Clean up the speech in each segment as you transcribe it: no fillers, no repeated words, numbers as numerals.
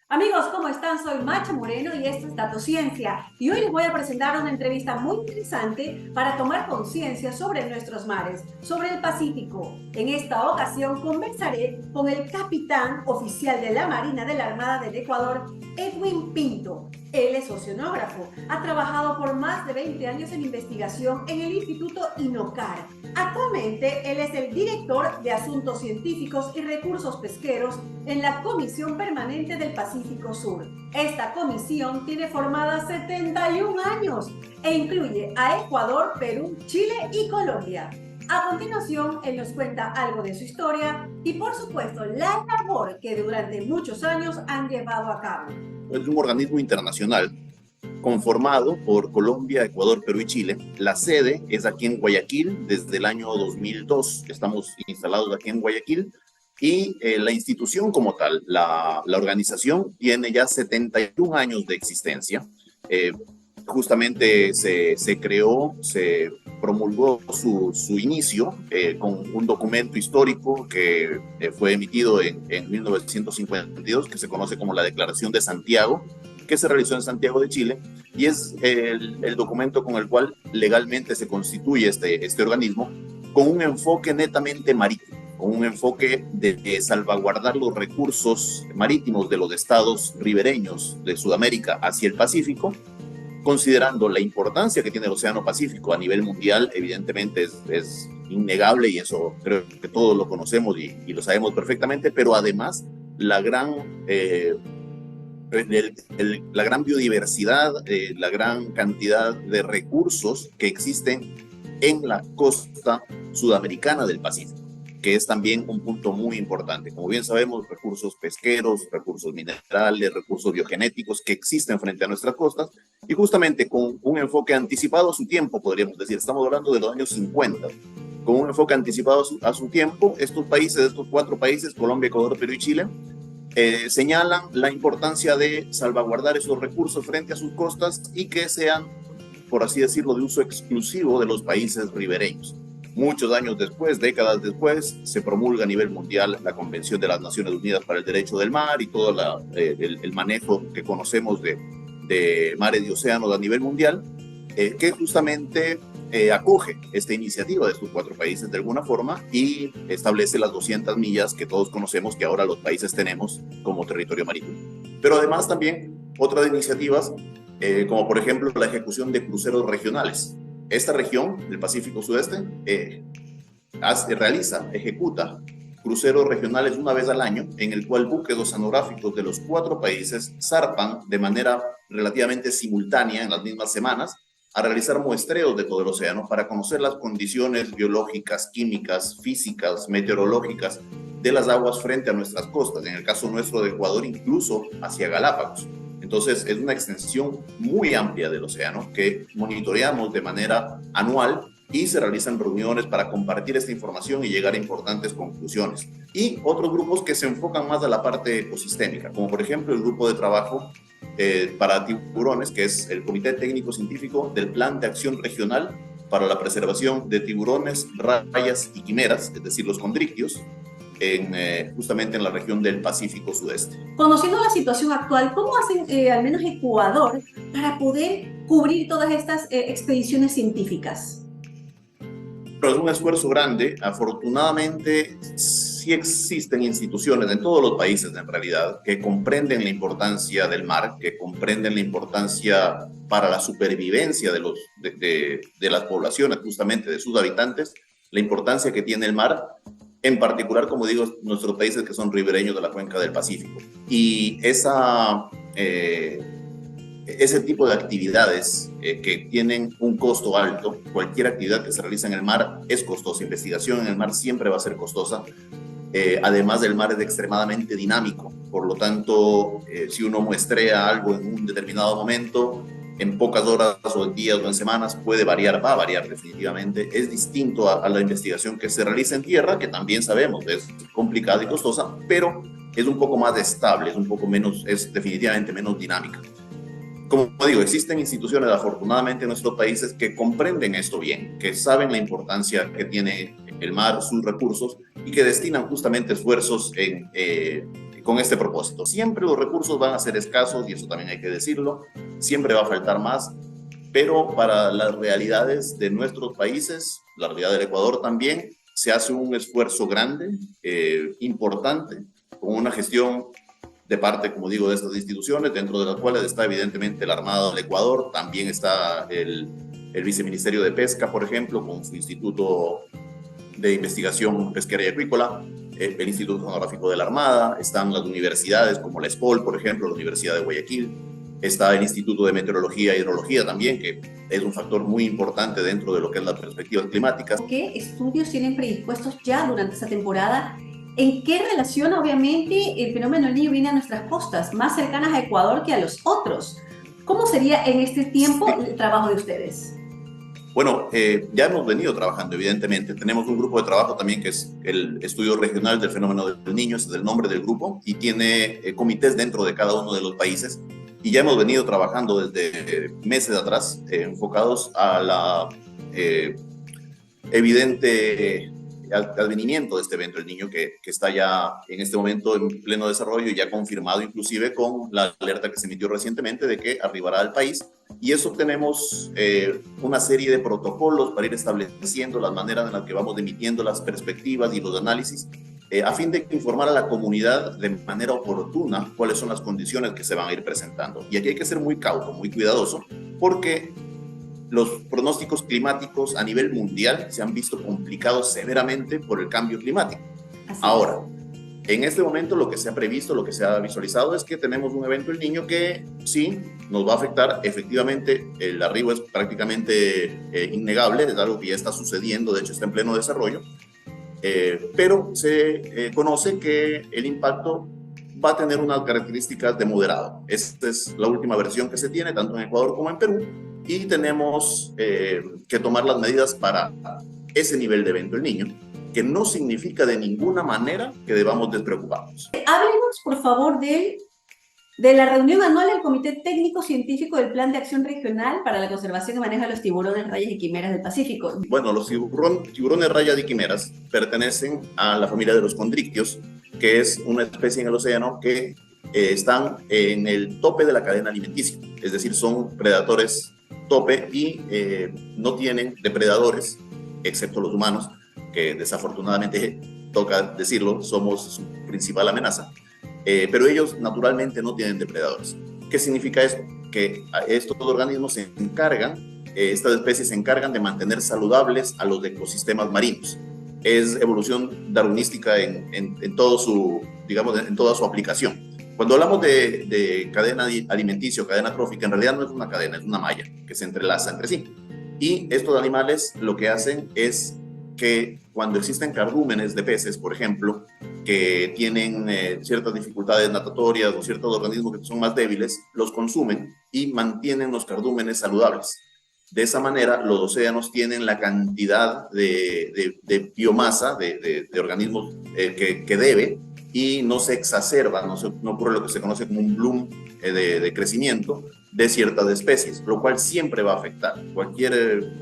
Amigos, ¿cómo están? Soy Macha Moreno y esto es Dato Ciencia. Y hoy les voy a presentar una entrevista muy interesante para tomar conciencia sobre nuestros mares, sobre el Pacífico. En esta ocasión conversaré con el capitán oficial de la Marina de la Armada del Ecuador, Edwin Pinto. Él es oceanógrafo, ha trabajado por más de 20 años en investigación en el Instituto INOCAR. Actualmente, él es el director de Asuntos Científicos y Recursos Pesqueros en la Comisión Permanente del Pacífico Sur. Esta comisión tiene formada 71 años e incluye a Ecuador, Perú, Chile y Colombia. A continuación, él nos cuenta algo de su historia y, por supuesto, la labor que durante muchos años han llevado a cabo. Es un organismo internacional conformado por Colombia, Ecuador, Perú y Chile. La sede es aquí en Guayaquil desde el año 2002. Estamos instalados aquí en Guayaquil y la institución como tal, la organización, tiene ya 71 años de existencia. Justamente se creó, se promulgó su inicio con un documento histórico que fue emitido en 1952, que se conoce como la Declaración de Santiago, que se realizó en Santiago de Chile, y es el documento con el cual legalmente se constituye este organismo, con un enfoque netamente marítimo, con un enfoque de salvaguardar los recursos marítimos de los estados ribereños de Sudamérica hacia el Pacífico, considerando la importancia que tiene el Océano Pacífico a nivel mundial. Evidentemente es innegable, y eso creo que todos lo conocemos y lo sabemos perfectamente, pero además la gran la gran biodiversidad, la gran cantidad de recursos que existen en la costa sudamericana del Pacífico, que es también un punto muy importante. Como bien sabemos, recursos pesqueros, recursos minerales, recursos biogenéticos que existen frente a nuestras costas, y justamente con un enfoque anticipado a su tiempo, podríamos decir, estamos hablando de los años 50, con un enfoque anticipado a su tiempo, estos países, estos 4 países, Colombia, Ecuador, Perú y Chile, señalan la importancia de salvaguardar esos recursos frente a sus costas y que sean, por así decirlo, de uso exclusivo de los países ribereños. Muchos años después, décadas después, se promulga a nivel mundial la Convención de las Naciones Unidas para el Derecho del Mar y todo el manejo que conocemos de mares y océanos a nivel mundial, que justamente acoge esta iniciativa de estos 4 países de alguna forma y establece las 200 millas que todos conocemos que ahora los países tenemos como territorio marítimo. Pero además también otras iniciativas, como por ejemplo la ejecución de cruceros regionales. Esta región del Pacífico Sudeste ejecuta cruceros regionales una vez al año, en el cual buques oceanográficos de los 4 países zarpan de manera relativamente simultánea en las mismas semanas a realizar muestreos de todo el océano para conocer las condiciones biológicas, químicas, físicas, meteorológicas de las aguas frente a nuestras costas, en el caso nuestro de Ecuador incluso hacia Galápagos. Entonces es una extensión muy amplia del océano que monitoreamos de manera anual y se realizan reuniones para compartir esta información y llegar a importantes conclusiones. Y otros grupos que se enfocan más a la parte ecosistémica, como por ejemplo el grupo de trabajo para tiburones, que es el Comité Técnico Científico del Plan de Acción Regional para la Preservación de Tiburones, Rayas y Quimeras, es decir, los condrictios, justamente en la región del Pacífico Sudeste. Conociendo la situación actual, ¿cómo hacen al menos Ecuador para poder cubrir todas estas expediciones científicas? Pero es un esfuerzo grande. Afortunadamente, sí existen instituciones en todos los países, en realidad, que comprenden la importancia del mar, que comprenden la importancia para la supervivencia de las poblaciones, justamente de sus habitantes, la importancia que tiene el mar, en particular, como digo, nuestros países que son ribereños de la cuenca del Pacífico. Y ese tipo de actividades que tienen un costo alto, cualquier actividad que se realiza en el mar es costosa, investigación en el mar siempre va a ser costosa. Además, el mar es extremadamente dinámico, por lo tanto, si uno muestrea algo en un determinado momento, en pocas horas o en días o en semanas puede variar, va a variar definitivamente. Es distinto a la investigación que se realiza en tierra, que también sabemos es complicada y costosa, pero es un poco más estable, es definitivamente menos dinámica. Como digo, existen instituciones afortunadamente en nuestros países que comprenden esto bien, que saben la importancia que tiene el mar, sus recursos, y que destinan justamente esfuerzos con este propósito. Siempre los recursos van a ser escasos, y eso también hay que decirlo, siempre va a faltar más, pero para las realidades de nuestros países, la realidad del Ecuador también, se hace un esfuerzo grande, importante, con una gestión de parte, como digo, de estas instituciones, dentro de las cuales está evidentemente la Armada del Ecuador, también está el Viceministerio de Pesca, por ejemplo, con su Instituto de Investigación Pesquera y Acuícola, el Instituto Geográfico de la Armada, están las universidades como la ESPOL, por ejemplo, la Universidad de Guayaquil, está el Instituto de Meteorología e Hidrología también, que es un factor muy importante dentro de lo que es las perspectivas climáticas. ¿Qué estudios tienen predispuestos ya durante esta temporada? ¿En qué relación, obviamente, el fenómeno del Niño viene a nuestras costas, más cercanas a Ecuador que a los otros? ¿Cómo sería en este tiempo el trabajo de ustedes? Bueno, ya hemos venido trabajando, evidentemente. Tenemos un grupo de trabajo también que es el Estudio Regional del Fenómeno del Niño, ese es el nombre del grupo, y tiene comités dentro de cada uno de los países. Y ya hemos venido trabajando desde meses atrás, enfocados a la evidente advenimiento de este evento, el Niño, que está ya en este momento en pleno desarrollo y ya confirmado inclusive con la alerta que se emitió recientemente de que arribará al país. Y eso tenemos una serie de protocolos para ir estableciendo las maneras en las que vamos emitiendo las perspectivas y los análisis, a fin de informar a la comunidad de manera oportuna cuáles son las condiciones que se van a ir presentando. Y aquí hay que ser muy cauto, muy cuidadoso, porque los pronósticos climáticos a nivel mundial se han visto complicados severamente por el cambio climático. Ahora, en este momento lo que se ha previsto, lo que se ha visualizado es que tenemos un evento El Niño que sí nos va a afectar. Efectivamente, el arribo es prácticamente innegable, es algo que ya está sucediendo, de hecho está en pleno desarrollo, pero se conoce que el impacto va a tener unas características de moderado. Esta es la última versión que se tiene, tanto en Ecuador como en Perú, y tenemos que tomar las medidas para ese nivel de evento El Niño, que no significa de ninguna manera que debamos despreocuparnos. Háblenos, por favor, de la reunión anual del Comité Técnico Científico del Plan de Acción Regional para la Conservación y Manejo de los Tiburones, rayas y quimeras del Pacífico. Bueno, los tiburones rayas y quimeras pertenecen a la familia de los condrictios, que es una especie en el océano que están en el tope de la cadena alimenticia, es decir, son predadores tope y no tienen depredadores, excepto los humanos, que desafortunadamente, toca decirlo, somos su principal amenaza, pero ellos naturalmente no tienen depredadores. ¿Qué significa esto? Que estos organismos se encargan, estas especies se encargan de mantener saludables a los ecosistemas marinos. Es evolución darwinística en todo su, digamos, en toda su aplicación. Cuando hablamos de cadena alimenticia o cadena trófica, en realidad no es una cadena, es una malla que se entrelaza entre sí. Y estos animales lo que hacen es que cuando existen cardúmenes de peces, por ejemplo, que tienen ciertas dificultades natatorias o ciertos organismos que son más débiles, los consumen y mantienen los cardúmenes saludables. De esa manera, los océanos tienen la cantidad de biomasa, de organismos que debe, y no se exacerba, no ocurre lo que se conoce como un bloom de crecimiento de ciertas especies, lo cual siempre va a afectar. Cualquier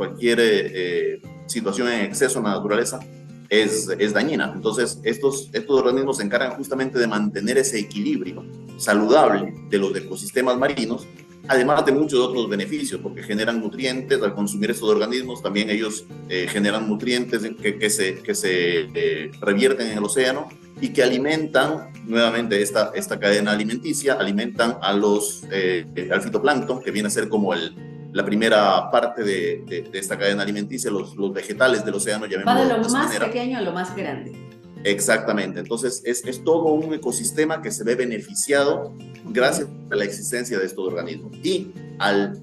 situación en exceso en la naturaleza es dañina. Entonces, estos organismos se encargan justamente de mantener ese equilibrio saludable de los ecosistemas marinos, además de muchos otros beneficios, porque generan nutrientes. Al consumir estos organismos, también ellos generan nutrientes que se revierten en el océano y que alimentan nuevamente esta cadena alimenticia, alimentan al fitoplancton, que viene a ser como la primera parte de esta cadena alimenticia, los vegetales del océano, llamémoslo va de lo más pequeño a lo más grande. Exactamente, entonces es todo un ecosistema que se ve beneficiado gracias a la existencia de estos organismos. Y al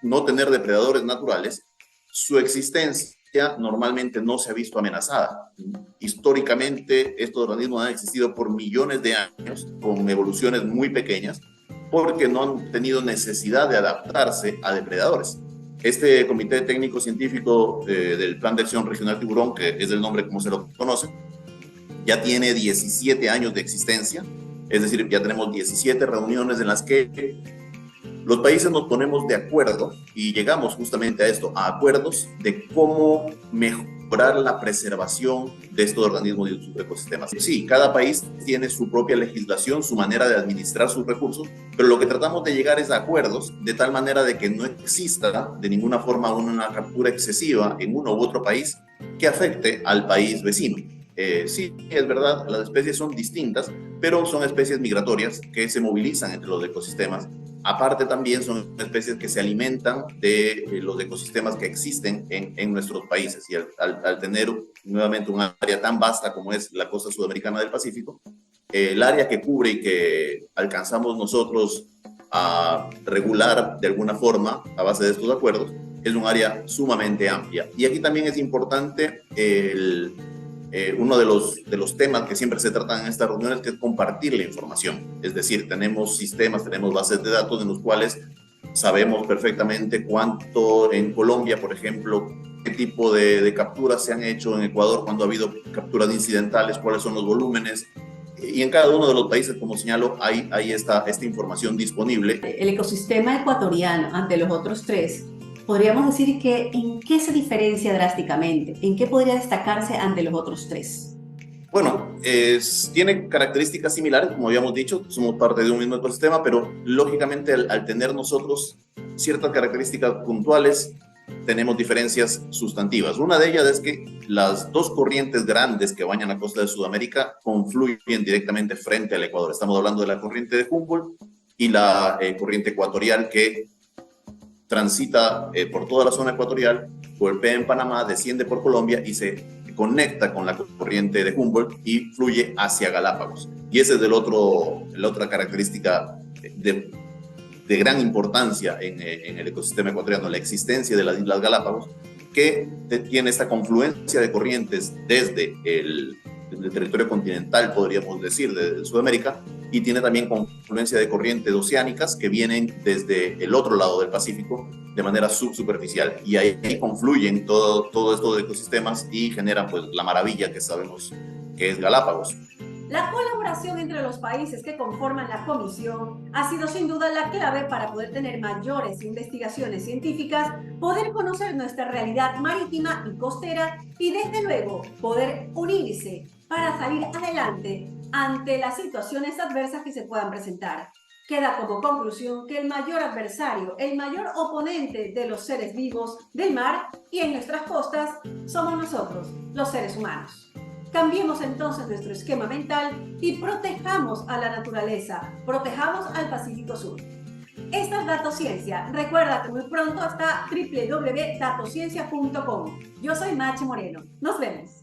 no tener depredadores naturales, su existencia normalmente no se ha visto amenazada. Históricamente, estos organismos han existido por millones de años, con evoluciones muy pequeñas, porque no han tenido necesidad de adaptarse a depredadores. Este Comité Técnico Científico del Plan de Acción Regional Tiburón, que es el nombre como se lo conoce, ya tiene 17 años de existencia, es decir, ya tenemos 17 reuniones en las que los países nos ponemos de acuerdo y llegamos justamente a esto, a acuerdos de cómo lograr la preservación de estos organismos y sus ecosistemas. Sí, cada país tiene su propia legislación, su manera de administrar sus recursos, pero lo que tratamos de llegar es a acuerdos de tal manera de que no exista de ninguna forma una captura excesiva en uno u otro país que afecte al país vecino. Sí, es verdad, las especies son distintas, pero son especies migratorias que se movilizan entre los ecosistemas. Aparte también son especies que se alimentan de los ecosistemas que existen en nuestros países y al tener nuevamente un área tan vasta como es la costa sudamericana del Pacífico, el área que cubre y que alcanzamos nosotros a regular de alguna forma a base de estos acuerdos es un área sumamente amplia. Y aquí también es importante uno de los temas que siempre se tratan en estas reuniones, que es compartir la información. Es decir, tenemos sistemas, tenemos bases de datos en los cuales sabemos perfectamente cuánto en Colombia, por ejemplo, qué tipo de capturas se han hecho en Ecuador, cuando ha habido capturas incidentales, cuáles son los volúmenes. Y en cada uno de los países, como señalo, hay esta información disponible. El ecosistema ecuatoriano ante los otros tres, podríamos decir que ¿en qué se diferencia drásticamente? ¿En qué podría destacarse ante los otros tres? Bueno, tiene características similares, como habíamos dicho, somos parte de un mismo ecosistema, pero lógicamente al tener nosotros ciertas características puntuales, tenemos diferencias sustantivas. Una de ellas es que las dos corrientes grandes que bañan la costa de Sudamérica confluyen directamente frente al Ecuador. Estamos hablando de la corriente de Humboldt y la corriente ecuatorial que transita por toda la zona ecuatorial, golpea en Panamá, desciende por Colombia y se conecta con la corriente de Humboldt y fluye hacia Galápagos. Y esa es la otra característica de gran importancia en el ecosistema ecuatoriano, la existencia de las Islas Galápagos, que tiene esta confluencia de corrientes desde el territorio continental, podríamos decir, de Sudamérica, y tiene también confluencia de corrientes oceánicas que vienen desde el otro lado del Pacífico de manera subsuperficial, y ahí confluyen todos estos ecosistemas y generan pues la maravilla que sabemos que es Galápagos. La colaboración entre los países que conforman la comisión ha sido sin duda la clave para poder tener mayores investigaciones científicas, poder conocer nuestra realidad marítima y costera y desde luego poder unirse para salir adelante ante las situaciones adversas que se puedan presentar. Queda como conclusión que el mayor adversario, el mayor oponente de los seres vivos del mar y en nuestras costas somos nosotros, los seres humanos. Cambiemos entonces nuestro esquema mental y protejamos a la naturaleza, protejamos al Pacífico Sur. Esta es Datociencia. Recuerda que muy pronto está www.datociencia.com. Yo soy Mache Moreno. Nos vemos.